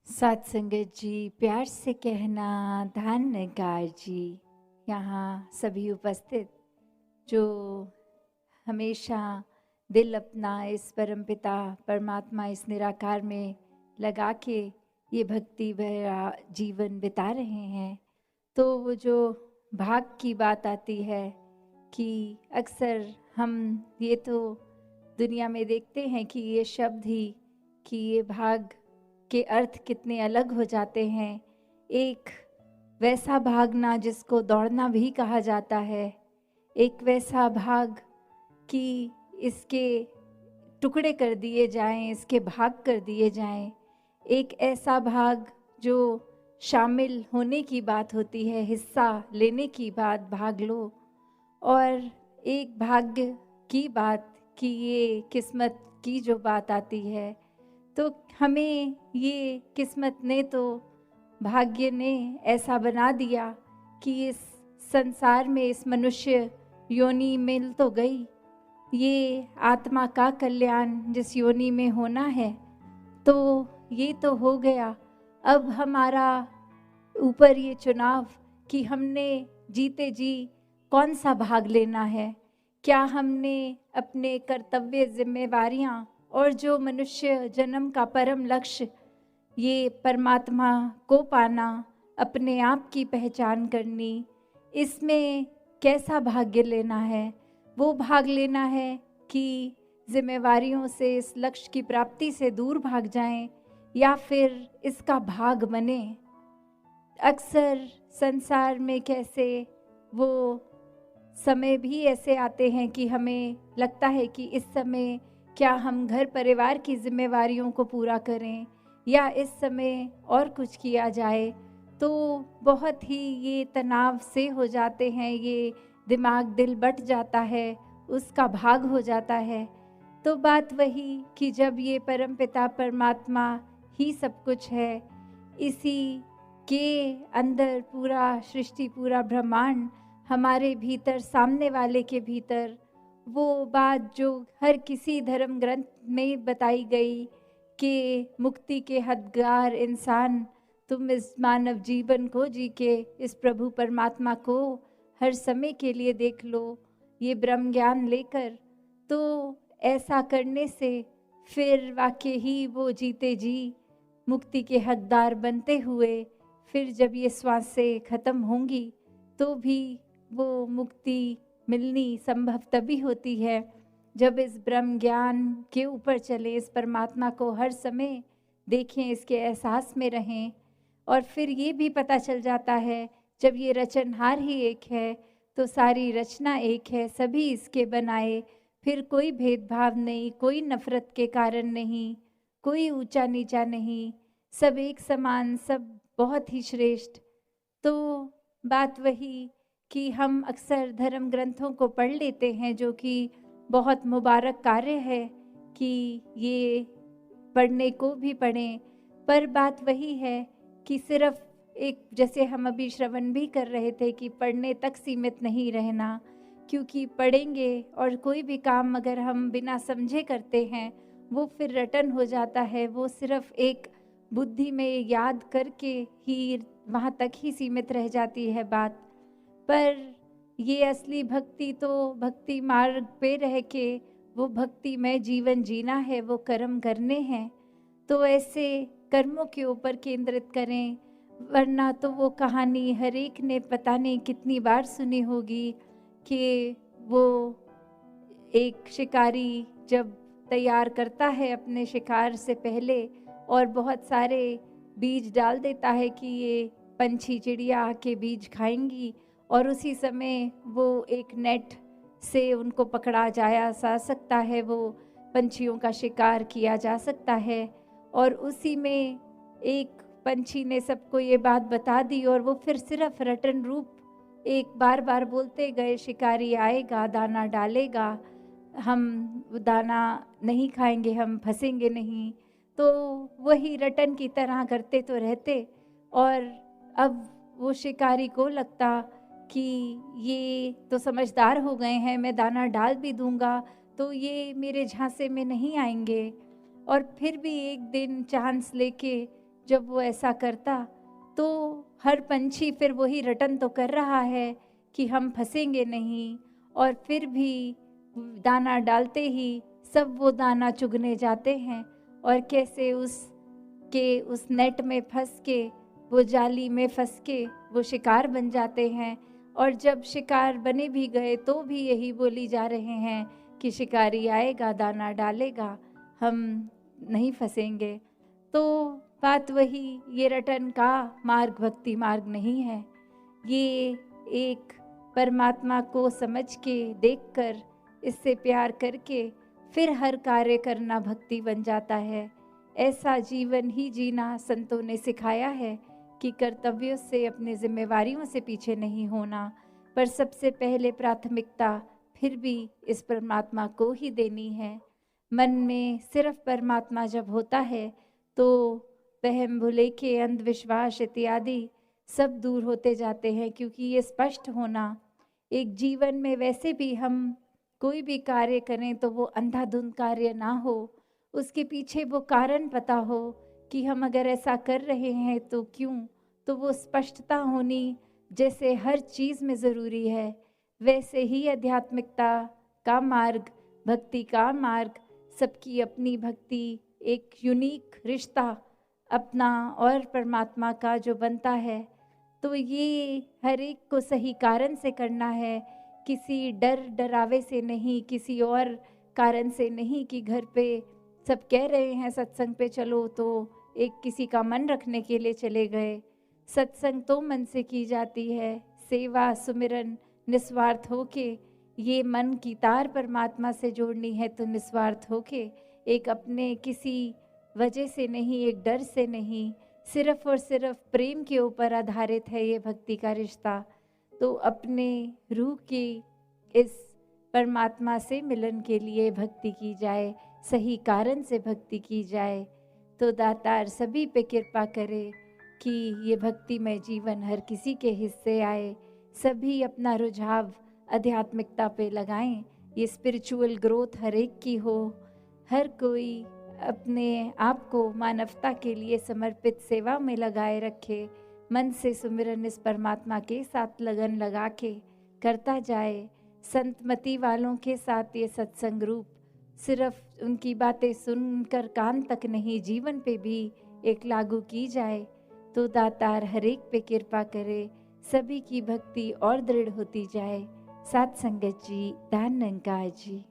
साथ संगत जी, प्यार से कहना धान नगार जी, यहाँ सभी उपस्थित जो हमेशा दिल अपना इस परमपिता परमात्मा इस निराकार में लगा के ये भक्ति भरा जीवन बिता रहे हैं, तो वो जो भाग की बात आती है कि अक्सर हम ये तो दुनिया में देखते हैं कि ये शब्द ही कि ये भाग के अर्थ कितने अलग हो जाते हैं। एक वैसा भागना जिसको दौड़ना भी कहा जाता है, एक वैसा भाग कि इसके टुकड़े कर दिए जाएं, इसके भाग कर दिए जाएं, एक ऐसा भाग जो शामिल होने की बात होती है, हिस्सा लेने की बात, भाग लो, और एक भाग्य की बात कि ये किस्मत की जो बात आती है। तो हमें ये किस्मत ने तो भाग्य ने ऐसा बना दिया कि इस संसार में इस मनुष्य योनि मिल तो गई, ये आत्मा का कल्याण जिस योनि में होना है तो ये तो हो गया। अब हमारा ऊपर ये चुनाव कि हमने जीते जी कौन सा भाग लेना है। क्या हमने अपने कर्तव्य जिम्मेवारियां और जो मनुष्य जन्म का परम लक्ष्य ये परमात्मा को पाना, अपने आप की पहचान करनी, इसमें कैसा भाग्य लेना है? वो भाग लेना है कि जिम्मेवारियों से इस लक्ष्य की प्राप्ति से दूर भाग जाएं या फिर इसका भाग बने। अक्सर संसार में कैसे वो समय भी ऐसे आते हैं कि हमें लगता है कि इस समय क्या हम घर परिवार की जिम्मेवारियों को पूरा करें या इस समय और कुछ किया जाए, तो बहुत ही ये तनाव से हो जाते हैं, ये दिमाग दिल बट जाता है, उसका भाग हो जाता है। तो बात वही कि जब ये परमपिता परमात्मा ही सब कुछ है, इसी के अंदर पूरा सृष्टि, पूरा ब्रह्मांड हमारे भीतर, सामने वाले के भीतर, वो बात जो हर किसी धर्म ग्रंथ में बताई गई कि मुक्ति के हकदार इंसान तुम इस मानव जीवन को जी के इस प्रभु परमात्मा को हर समय के लिए देख लो, ये ब्रह्म ज्ञान लेकर। तो ऐसा करने से फिर वाकई ही वो जीते जी मुक्ति के हकदार बनते हुए फिर जब ये श्वासें खत्म होंगी तो भी वो मुक्ति मिलनी संभव तभी होती है जब इस ब्रह्म ज्ञान के ऊपर चले, इस परमात्मा को हर समय देखें, इसके एहसास में रहें। और फिर ये भी पता चल जाता है जब ये रचनहार ही एक है तो सारी रचना एक है, सभी इसके बनाए, फिर कोई भेदभाव नहीं, कोई नफरत के कारण नहीं, कोई ऊंचा नीचा नहीं, सब एक समान, सब बहुत ही श्रेष्ठ। तो बात वही कि हम अक्सर धर्म ग्रंथों को पढ़ लेते हैं जो कि बहुत मुबारक कार्य है कि ये पढ़ने को भी पढ़ें, पर बात वही है कि सिर्फ एक, जैसे हम अभी श्रवण भी कर रहे थे कि पढ़ने तक सीमित नहीं रहना, क्योंकि पढ़ेंगे और कोई भी काम अगर हम बिना समझे करते हैं वो फिर रटन हो जाता है, वो सिर्फ एक बुद्धि में याद करके ही वहाँ तक ही सीमित रह जाती है बात। पर ये असली भक्ति तो भक्ति मार्ग पे रह के वो भक्ति में जीवन जीना है, वो कर्म करने हैं, तो ऐसे कर्मों के ऊपर केंद्रित करें। वरना तो वो कहानी हर एक ने पता नहीं कितनी बार सुनी होगी कि वो एक शिकारी जब तैयार करता है अपने शिकार से पहले और बहुत सारे बीज डाल देता है कि ये पंछी चिड़िया आके बीज खाएंगी, और उसी समय वो एक नेट से उनको पकड़ा जाया जा सकता है, वो पंछियों का शिकार किया जा सकता है। और उसी में एक पंछी ने सबको ये बात बता दी और वो फिर सिर्फ रटन रूप एक बार बार बोलते गए, शिकारी आएगा, दाना डालेगा, हम दाना नहीं खाएंगे, हम फंसेंगे नहीं। तो वही रटन की तरह करते तो रहते, और अब वो शिकारी को लगता कि ये तो समझदार हो गए हैं, मैं दाना डाल भी दूंगा तो ये मेरे झांसे में नहीं आएंगे। और फिर भी एक दिन चांस लेके जब वो ऐसा करता तो हर पंछी फिर वही रटन तो कर रहा है कि हम फंसेंगे नहीं, और फिर भी दाना डालते ही सब वो दाना चुगने जाते हैं और कैसे उस नेट में फंस के, वो जाली में फंस के वो शिकार बन जाते हैं। और जब शिकार बने भी गए तो भी यही बोली जा रहे हैं कि शिकारी आएगा, दाना डालेगा, हम नहीं फंसेंगे। तो बात वही, ये रटन का मार्ग भक्ति मार्ग नहीं है। ये एक परमात्मा को समझ के, देखकर, इससे प्यार करके फिर हर कार्य करना भक्ति बन जाता है। ऐसा जीवन ही जीना संतों ने सिखाया है कि कर्तव्यों से, अपने जिम्मेवारियों से पीछे नहीं होना, पर सबसे पहले प्राथमिकता फिर भी इस परमात्मा को ही देनी है। मन में सिर्फ परमात्मा जब होता है तो वहम भुलेखे, अंधविश्वास इत्यादि सब दूर होते जाते हैं, क्योंकि ये स्पष्ट होना, एक जीवन में वैसे भी हम कोई भी कार्य करें तो वो अंधाधुंध कार्य ना हो, उसके पीछे वो कारण पता हो कि हम अगर ऐसा कर रहे हैं तो क्यों, तो वो स्पष्टता होनी जैसे हर चीज़ में ज़रूरी है, वैसे ही आध्यात्मिकता का मार्ग, भक्ति का मार्ग, सबकी अपनी भक्ति, एक यूनिक रिश्ता अपना और परमात्मा का जो बनता है, तो ये हर एक को सही कारण से करना है, किसी डरावे से नहीं, किसी और कारण से नहीं कि घर पे सब कह रहे हैं सत्संग पे चलो तो एक किसी का मन रखने के लिए चले गए। सत्संग तो मन से की जाती है, सेवा सुमिरन निस्वार्थ होके, ये मन की तार परमात्मा से जोड़नी है तो निस्वार्थ होके, एक अपने किसी वजह से नहीं, एक डर से नहीं, सिर्फ और सिर्फ प्रेम के ऊपर आधारित है ये भक्ति का रिश्ता। तो अपने रूह की इस परमात्मा से मिलन के लिए भक्ति की जाए, सही कारण से भक्ति की जाए, तो दातार सभी पे कृपा करे कि ये भक्ति में जीवन हर किसी के हिस्से आए, सभी अपना रुझाव आध्यात्मिकता पे लगाएं, ये स्पिरिचुअल ग्रोथ हर एक की हो, हर कोई अपने आप को मानवता के लिए समर्पित सेवा में लगाए रखे, मन से सुमिरन इस परमात्मा के साथ लगन लगा के करता जाए। संतमति वालों के साथ ये सत्संग रूप सिर्फ उनकी बातें सुनकर कान तक नहीं, जीवन पे भी एक लागू की जाए, तो दातार हर एक पे कृपा करे, सभी की भक्ति और दृढ़ होती जाए। साथ संगत जी, दान निरंकार जी।